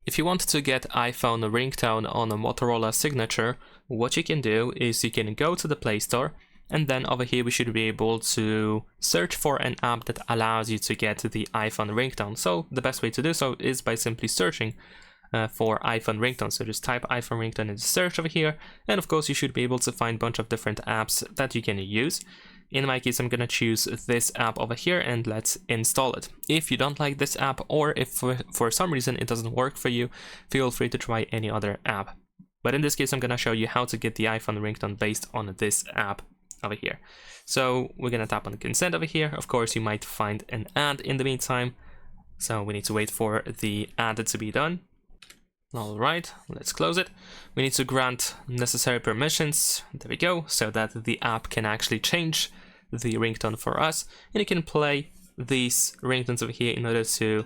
If you want to get iPhone ringtone on a Motorola Signature, what you can do is you can go to the Play Store, and then over here we should be able to search for an app that allows you to get the iPhone ringtone. So the best way to do so is by simply searching for iPhone ringtone. So just type iPhone ringtone in the search over here, and of course you should be able to find a bunch of different apps that you can use. In my case, I'm gonna choose this app over here and let's install it. If you don't like this app, or if for some reason it doesn't work for you, feel free to try any other app. But in this case, I'm gonna show you how to get the iPhone ringtone based on this app over here. So we're gonna tap on consent over here. Of course, you might find an ad in the meantime, so we need to wait for the ad to be done. All right, let's close it. We need to grant necessary permissions. There we go, so that the app can actually change the ringtone for us, and you can play these ringtones over here in order to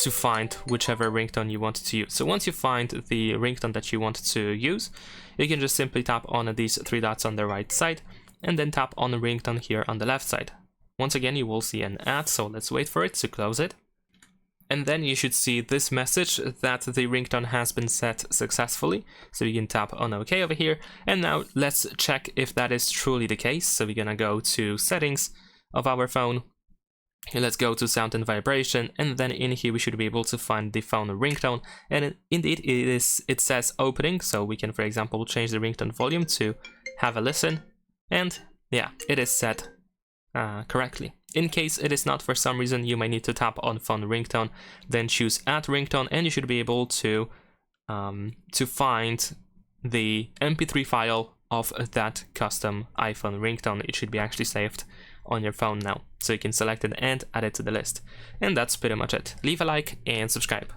find whichever ringtone you want to use. So once you find the ringtone that you want to use, you can just simply tap on these three dots on the right side, and then tap on the ringtone here on the left side. Once again, you will see an ad, so let's wait for it to close it. And then you should see this message that the ringtone has been set successfully. So you can tap on OK over here. And now let's check if that is truly the case. So we're gonna go to settings of our phone. Let's go to sound and vibration, and then in here we should be able to find the phone ringtone. And indeed it says opening, so we can, for example, change the ringtone volume to have a listen. And yeah, it is set correctly. In case it is not for some reason, you might need to tap on phone ringtone, then choose add ringtone, and you should be able to find the MP3 file of that custom iPhone ringtone. It should be actually saved on your phone now, so you can select it and add it to the list. And that's pretty much it. Leave a like and subscribe.